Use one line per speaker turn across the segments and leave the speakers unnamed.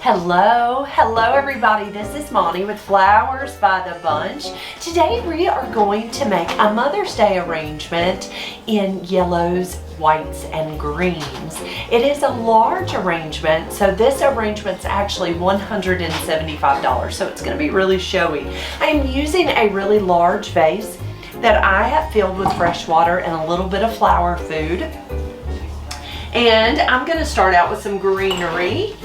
Hello everybody, this is Monty with Flowers by the Bunch. Today we are going to make a Mother's Day arrangement in yellows, whites, and greens. It is a large arrangement, so this arrangement's actually $175, so it's going to be really showy. I am using a really large vase that I have filled with fresh water and a little bit of flower food. And I'm going to start out with some greenery.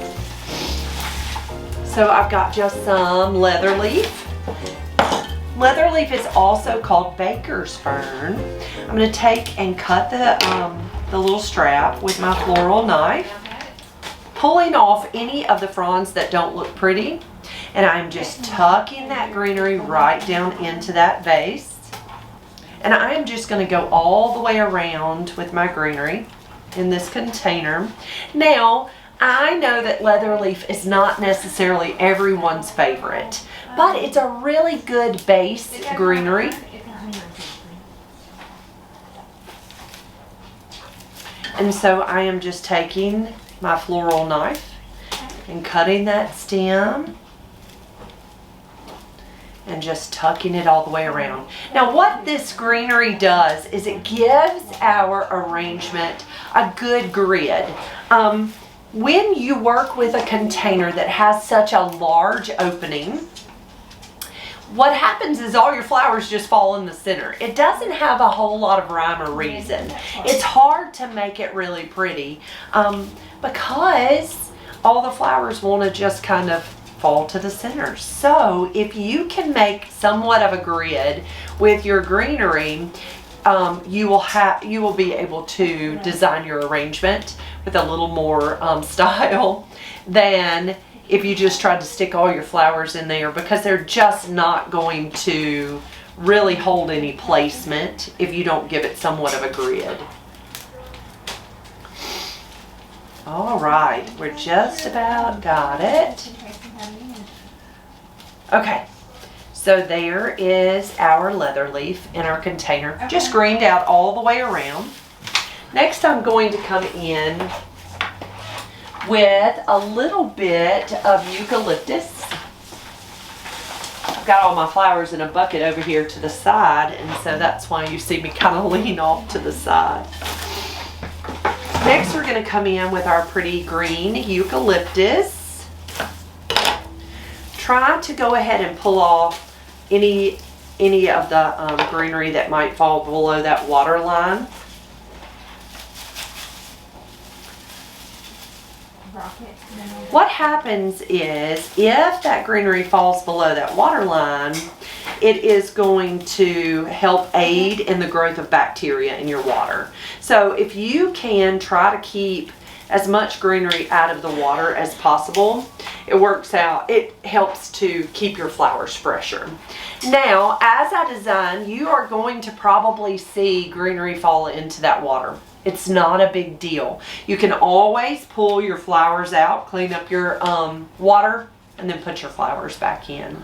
So I've got just some leather leaf. Leather leaf is also called baker's fern. I'm going to take and cut the little strap with my floral knife, pulling off any of the fronds that don't look pretty. And I'm just tucking that greenery right down into that vase. And I am just going to go all the way around with my greenery in this container. Now, I know that leather leaf is not necessarily everyone's favorite, but it's a really good base greenery. And so I am just taking my floral knife and cutting that stem and just tucking it all the way around. Now what this greenery does is it gives our arrangement a good grid. When you work with a container that has such a large opening, what happens is all your flowers just fall in the center. It doesn't have a whole lot of rhyme or reason. It's hard to make it really pretty because all the flowers want to just kind of fall to the center. So if you can make somewhat of a grid with your greenery, you will be able to design your arrangement with a little more style than if you just tried to stick all your flowers in there, because they're just not going to really hold any placement if you don't give it somewhat of a grid. All right, we're just about got it. Okay. So there is our leather leaf in our container, just greened out all the way around. Next I'm going to come in with a little bit of eucalyptus. I've got all my flowers in a bucket over here to the side, and so that's why you see me kind of lean off to the side. Next we're going to come in with our pretty green eucalyptus. Try to go ahead and pull off any of the greenery that might fall below that water line. What happens is if that greenery falls below that water line, it is going to help aid in the growth of bacteria in your water. So if you can try to keep as much greenery out of the water as possible, it works out. It helps to keep your flowers fresher. Now, as I design, you are going to probably see greenery fall into that water. It's not a big deal. You can always pull your flowers out, clean up your water, and then put your flowers back in.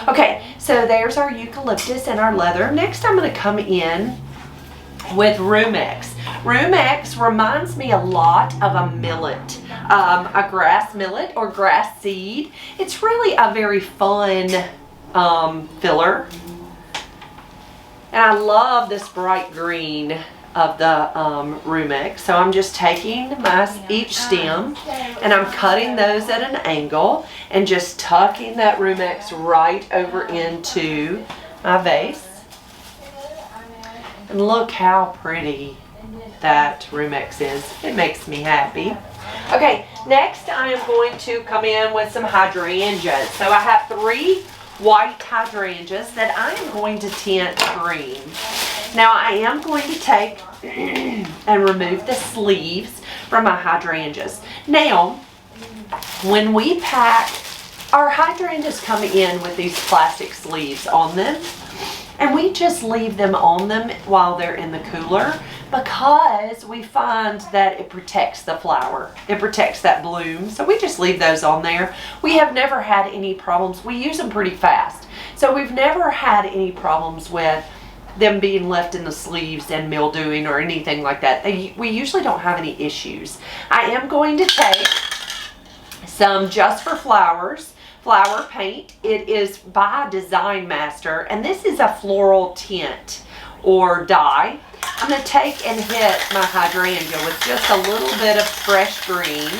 Okay, so there's our eucalyptus and our leather. Next, I'm going to come in with Rumex. Rumex reminds me a lot of a millet, a grass millet or grass seed. It's really a very fun filler. And I love this bright green of the Rumex. So I'm just taking each stem and I'm cutting those at an angle and just tucking that Rumex right over into my vase. And look how pretty that Rumex is. It makes me happy. Okay, next I am going to come in with some hydrangeas. So I have 3 white hydrangeas that I am going to tint green. Now I am going to take and remove the sleeves from my hydrangeas. Now, when we pack, our hydrangeas come in with these plastic sleeves on them. And we just leave them on them while they're in the cooler because we find that it protects the flower. It protects that bloom. So we just leave those on there. We have never had any problems. We use them pretty fast. So we've never had any problems with them being left in the sleeves and mildewing or anything like that. We usually don't have any issues. I am going to take Some Just for Flowers flower paint. It is by Design Master, and this is a floral tint or dye. I'm going to take and hit my hydrangea with just a little bit of fresh green.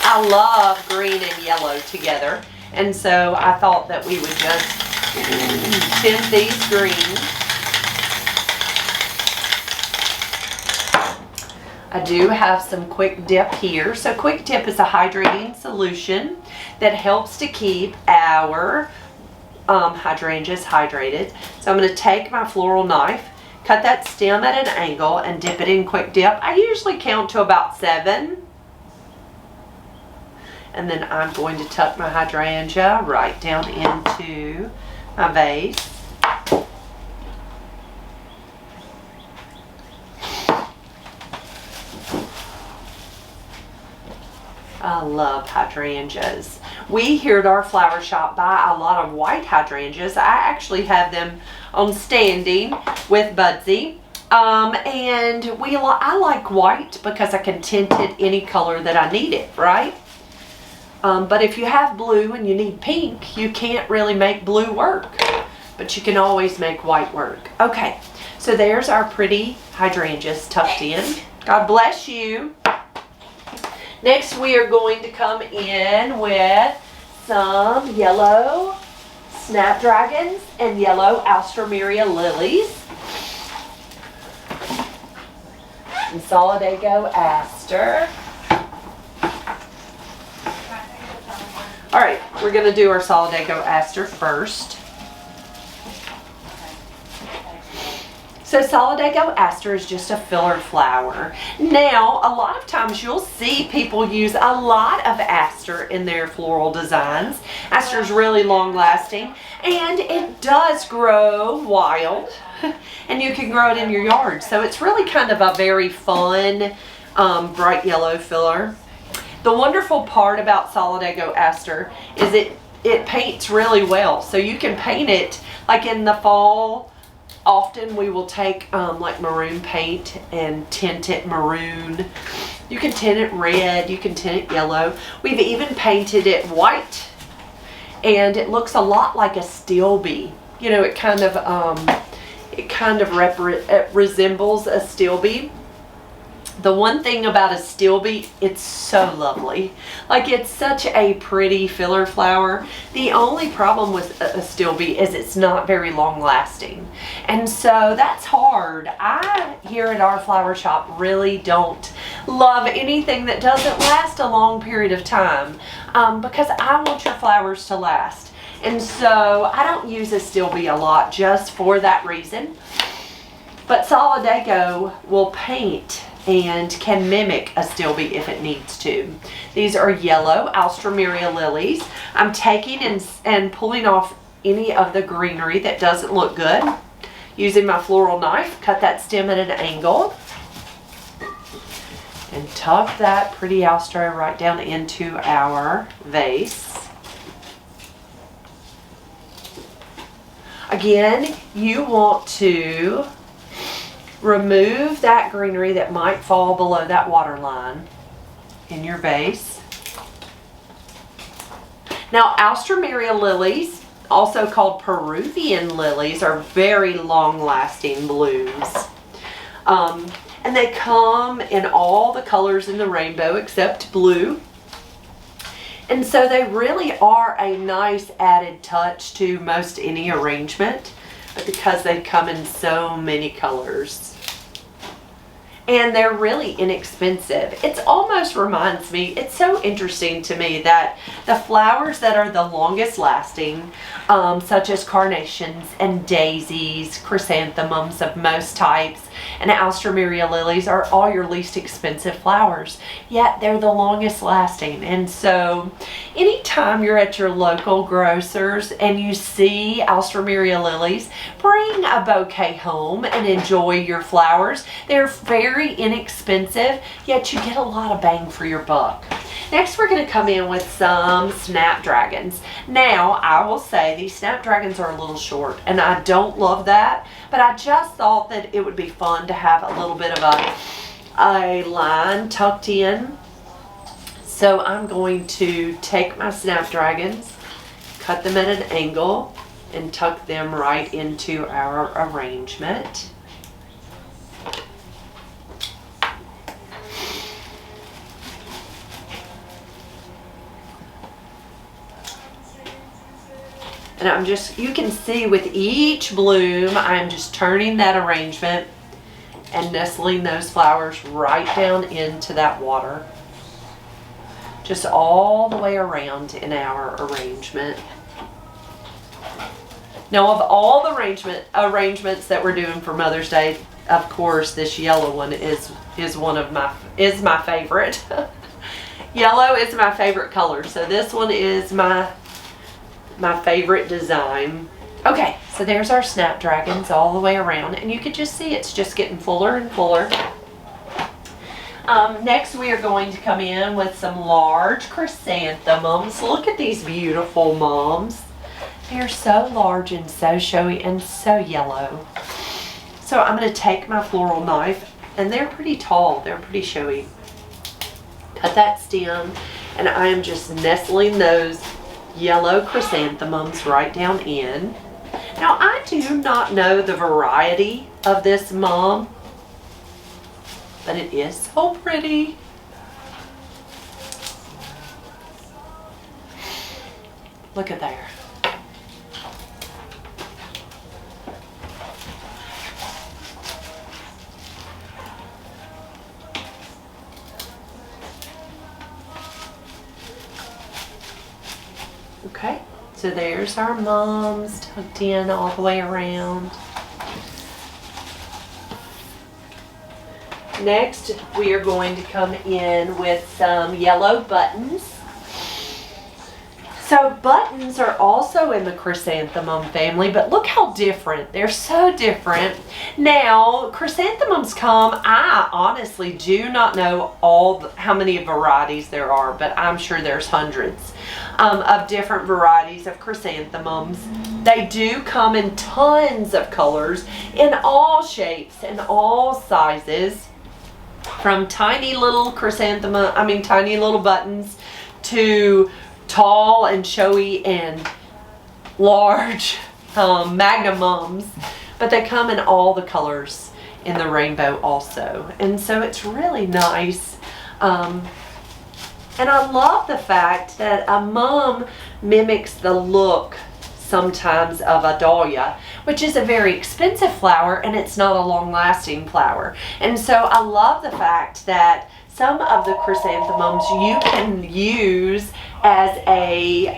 I love green and yellow together, and so I thought that we would just tint these greens. I do have some Quick Dip here. So Quick Dip is a hydrating solution that helps to keep our hydrangeas hydrated. So I'm going to take my floral knife, cut that stem at an angle, and dip it in Quick Dip. I usually count to about 7. And then I'm going to tuck my hydrangea right down into my vase. I love hydrangeas. We here at our flower shop buy a lot of white hydrangeas. I actually have them on standing with Budsy. And I like white because I can tint it any color that I need it, right? But if you have blue and you need pink, you can't really make blue work. But you can always make white work. Okay, so there's our pretty hydrangeas tucked in. God bless you. Next, we are going to come in with some yellow snapdragons and yellow alstroemeria lilies. Some solidago aster. All right, we're going to do our solidago aster first. So solidago aster is just a filler flower. Now, a lot of times you'll see people use a lot of aster in their floral designs. Aster is really long lasting, and it does grow wild, and you can grow it in your yard. So it's really kind of a very fun, bright yellow filler. The wonderful part about solidago aster is it paints really well. So you can paint it like in the fall. Often we will take like maroon paint and tint it maroon. You can tint it red, you can tint it yellow. We've even painted it white, and it looks a lot like a stilby. You know, it kind of resembles a stilby. The one thing about a stilby, it's so lovely. Like, it's such a pretty filler flower. The only problem with a stilby is it's not very long lasting. And so that's hard. I, here at our flower shop, really don't love anything that doesn't last a long period of time, because I want your flowers to last. And so I don't use a stilby a lot just for that reason. But solidago will paint and can mimic a stilby if it needs to. These are yellow alstroemeria lilies. I'm taking and pulling off any of the greenery that doesn't look good. Using my floral knife, cut that stem at an angle. And tuck that pretty alstroe right down into our vase. Again, you want to remove that greenery that might fall below that water line in your vase. Now, alstroemeria lilies, also called Peruvian lilies, are very long-lasting blooms. And they come in all the colors in the rainbow except blue. And so they really are a nice added touch to most any arrangement, because they come in so many colors. And they're really inexpensive. It almost reminds me, it's so interesting to me that the flowers that are the longest lasting, such as carnations and daisies, chrysanthemums of most types, and alstroemeria lilies are all your least expensive flowers, yet they're the longest lasting. And so anytime you're at your local grocers and you see alstroemeria lilies, bring a bouquet home and enjoy your flowers. They're very inexpensive, yet you get a lot of bang for your buck. Next, we're going to come in with some snapdragons. Now, I will say these snapdragons are a little short, and I don't love that, but I just thought that it would be fun to have a little bit of a line tucked in. So I'm going to take my snapdragons, cut them at an angle, and tuck them right into our arrangement. And I'm just, you can see with each bloom, I'm just turning that arrangement and nestling those flowers right down into that water. Just all the way around in our arrangement. Now, of all the arrangements that we're doing for Mother's Day, of course, this yellow one is my favorite. Yellow is my favorite color, so this one is my favorite design. Okay, so there's our snapdragons all the way around, and you can just see it's just getting fuller and fuller. Next, we are going to come in with some large chrysanthemums. Look at these beautiful mums. They're so large and so showy and so yellow. So I'm going to take my floral knife, and they're pretty tall. They're pretty showy. Cut that stem, and I am just nestling those yellow chrysanthemums right down in. Now, I do not know the variety of this mum, but it is so pretty. Look at there. Okay, so there's our mums tucked in all the way around. Next, we are going to come in with some yellow buttons. So buttons are also in the chrysanthemum family, but look how different. They're so different. Now, chrysanthemums come, I honestly do not know how many varieties there are, but I'm sure there's hundreds of different varieties of chrysanthemums. They do come in tons of colors, in all shapes and all sizes, from tiny little tiny little buttons to tall and showy and large magnumums, but they come in all the colors in the rainbow also, and so it's really nice. And I love the fact that a mum mimics the look sometimes of a dahlia, which is a very expensive flower, and it's not a long-lasting flower. And so I love the fact that some of the chrysanthemums you can use as a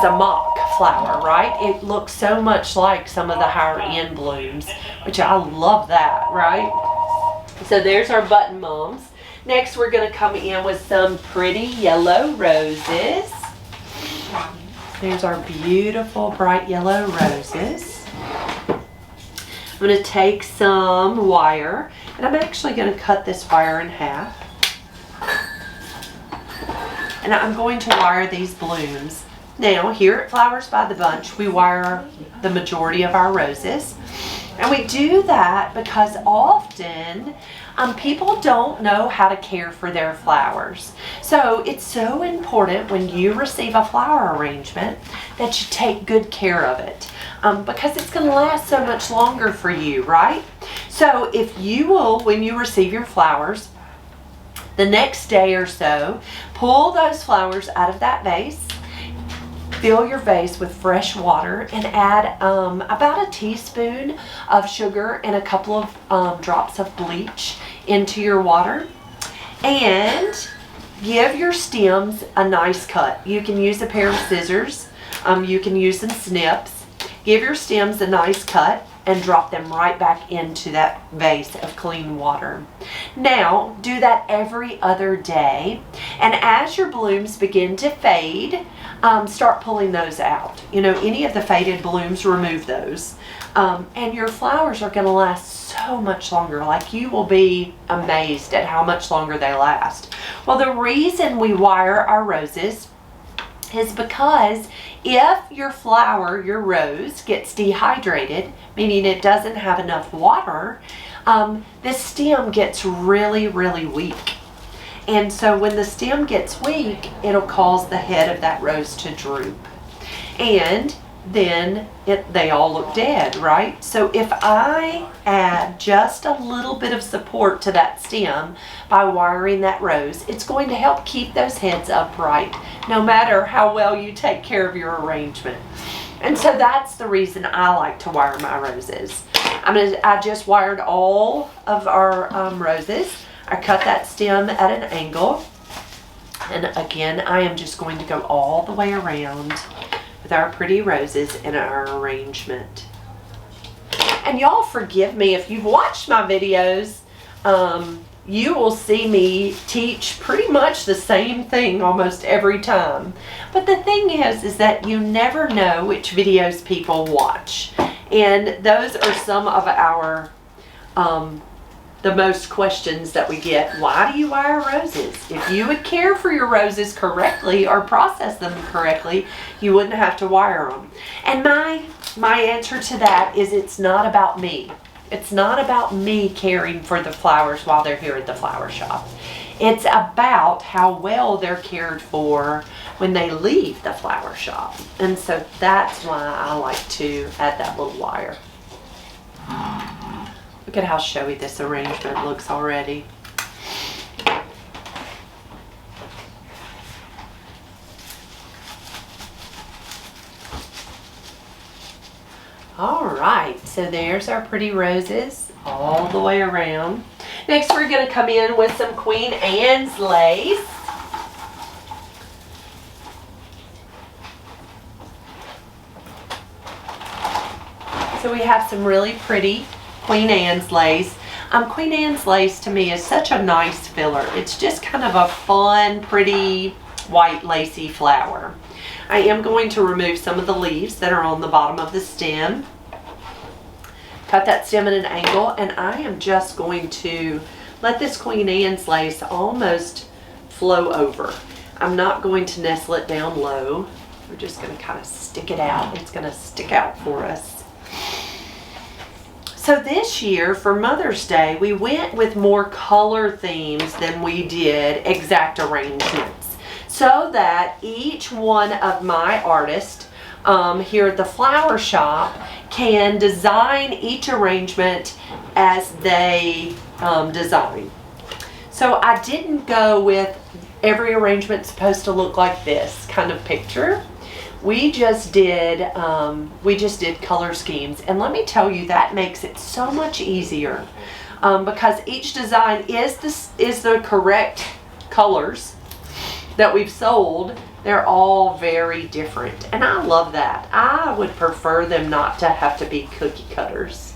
mock flower, right? It looks so much like some of the higher end blooms, which I love that, right? So there's our button mums. Next, we're going to come in with some pretty yellow roses. There's our beautiful bright yellow roses. I'm going to take some wire, and I'm actually going to cut this wire in half. And I'm going to wire these blooms. Now, here at Flowers by the Bunch, we wire the majority of our roses. And we do that because often people don't know how to care for their flowers. So it's so important when you receive a flower arrangement that you take good care of it, because it's going to last so much longer for you, right? So if you will, when you receive your flowers, the next day or so, pull those flowers out of that vase, fill your vase with fresh water, and add about a teaspoon of sugar and a couple of drops of bleach into your water, and give your stems a nice cut. You can use a pair of scissors, you can use some snips. Give your stems a nice cut and drop them right back into that vase of clean water. Now, do that every other day, and as your blooms begin to fade, start pulling those out. You know, any of the faded blooms, remove those. And your flowers are going to last so much longer. Like, you will be amazed at how much longer they last. Well, the reason we wire our roses is because if your flower, your rose, gets dehydrated, meaning it doesn't have enough water, the stem gets really, really weak. And so when the stem gets weak, it'll cause the head of that rose to droop. And then they all look dead, right? So if I add just a little bit of support to that stem by wiring that rose, it's going to help keep those heads upright, no matter how well you take care of your arrangement. And so that's the reason I like to wire my roses. I just wired all of our roses. I cut that stem at an angle. And again, I am just going to go all the way around with our pretty roses in our arrangement. And y'all forgive me if you've watched my videos, you will see me teach pretty much the same thing almost every time. But the thing is that you never know which videos people watch. And those are some of our the most questions that we get. Why do you wire roses? If you would care for your roses correctly or process them correctly, you wouldn't have to wire them. And my answer to that is it's not about me. It's not about me caring for the flowers while they're here at the flower shop. It's about how well they're cared for when they leave the flower shop. And so that's why I like to add that little wire. Look at how showy this arrangement looks already. All right, so there's our pretty roses all the way around. Next, we're going to come in with some Queen Anne's lace. So we have some really pretty Queen Anne's lace. Queen Anne's lace to me is such a nice filler. It's just kind of a fun, pretty, white, lacy flower. I am going to remove some of the leaves that are on the bottom of the stem. Cut that stem at an angle, and I am just going to let this Queen Anne's lace almost flow over. I'm not going to nestle it down low. We're just going to kind of stick it out. It's going to stick out for us. So this year for Mother's Day, we went with more color themes than we did exact arrangements, so that each one of my artists here at the flower shop can design each arrangement as they design. So I didn't go with every arrangement supposed to look like this kind of picture. We just did color schemes, and let me tell you, that makes it so much easier because each design is the correct colors that we've sold. They're all very different, and I love that. I would prefer them not to have to be cookie cutters.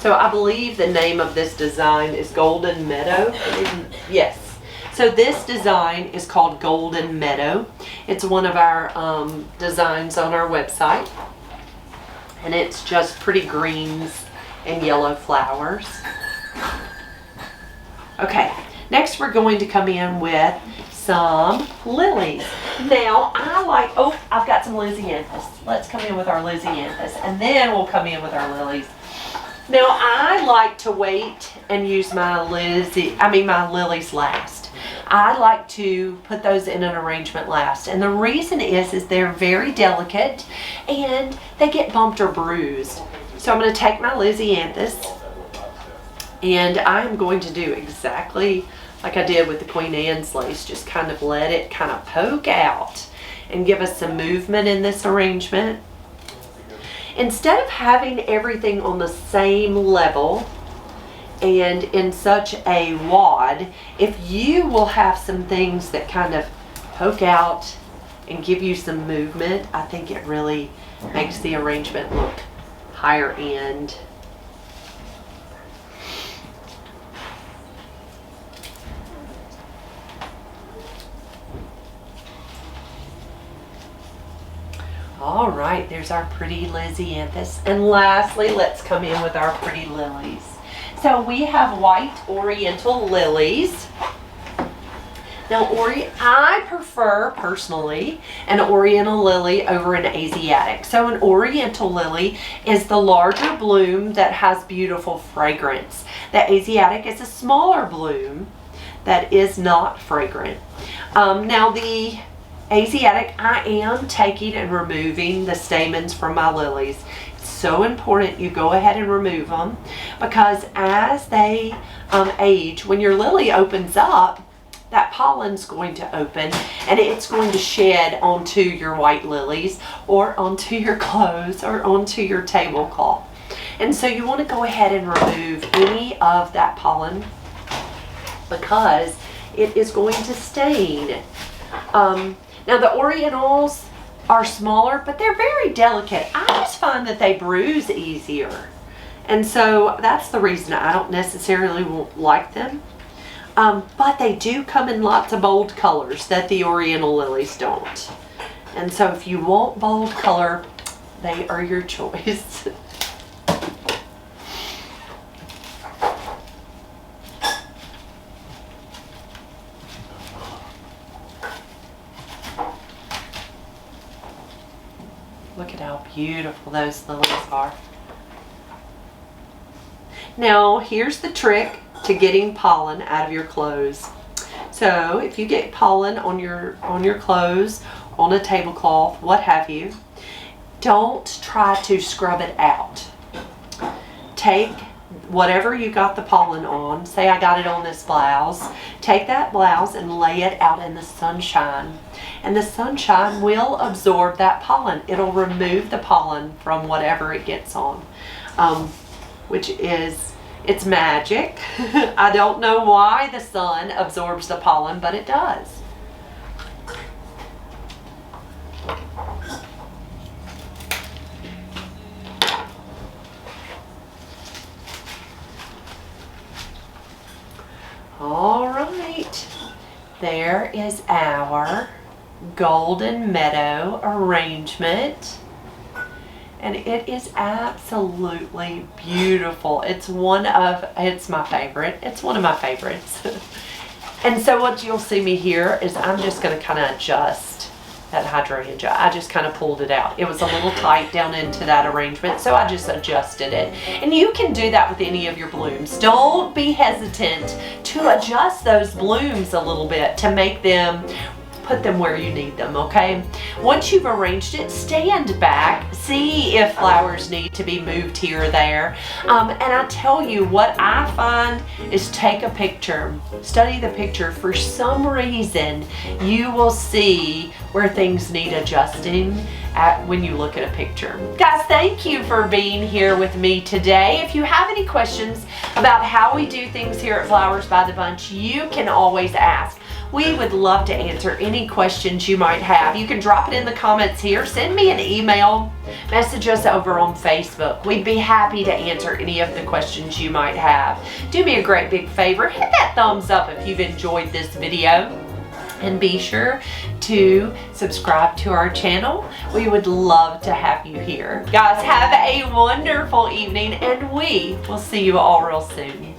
So I believe the name of this design is Golden Meadow. Yes. So this design is called Golden Meadow. It's one of our designs on our website. And it's just pretty greens and yellow flowers. Okay, next we're going to come in with some lilies. Now, I've got some Lysianthus. Let's come in with our Lysianthus, and then we'll come in with our lilies. Now, I like to wait and use my lilies last. I like to put those in an arrangement last, and the reason is they're very delicate and they get bumped or bruised. So I'm going to take my Lysianthus, and I'm going to do exactly like I did with the Queen Anne's lace, just kind of let it kind of poke out and give us some movement in this arrangement. Instead of having everything on the same level and in such a wad, if you will have some things that kind of poke out and give you some movement, I think it really makes the arrangement look higher end. All right, there's our pretty Lysianthus. And lastly, let's come in with our pretty lilies. So we have white oriental lilies. Now, I prefer, personally, an oriental lily over an Asiatic. So an oriental lily is the larger bloom that has beautiful fragrance. The Asiatic is a smaller bloom that is not fragrant. Now, the Asiatic, I am taking and removing the stamens from my lilies. It's so important you go ahead and remove them, because as they age, when your lily opens up, that pollen's going to open and it's going to shed onto your white lilies or onto your clothes or onto your tablecloth. And so you want to go ahead and remove any of that pollen, because it is going to stain. Now the Orientals are smaller, but they're very delicate. I just find that they bruise easier. And so that's the reason I don't necessarily like them. But they do come in lots of bold colors that the Oriental lilies don't. And so if you want bold color, they are your choice. Look at how beautiful those lilies are. Now, here's the trick to getting pollen out of your clothes. So if you get pollen on your clothes, on a tablecloth, what have you, don't try to scrub it out. Take whatever you got the pollen on, say I got it on this blouse, take that blouse and lay it out in the sunshine. And the sunshine will absorb that pollen. It'll remove the pollen from whatever it gets on, which is, it's magic. I don't know why the sun absorbs the pollen, but it does. All right, there is our Golden Meadow arrangement. And it is absolutely beautiful. It's my favorite. It's one of my favorites. And so what you'll see me here is I'm just going to kind of adjust that hydrangea. I just kind of pulled it out. It was a little tight down into that arrangement, so I just adjusted it. And you can do that with any of your blooms. Don't be hesitant to adjust those blooms a little bit to make them, put them where you need them, okay? Once you've arranged it, stand back, see if flowers need to be moved here or there. And I tell you, what I find is take a picture, study the picture. For some reason, you will see where things need adjusting when you look at a picture. Guys, thank you for being here with me today. If you have any questions about how we do things here at Flowers by the Bunch, you can always ask. We would love to answer any questions you might have. You can drop it in the comments here, send me an email, message us over on Facebook. We'd be happy to answer any of the questions you might have. Do me a great big favor, hit that thumbs up if you've enjoyed this video. And be sure to subscribe to our channel. We would love to have you here. Guys, have a wonderful evening, and we will see you all real soon.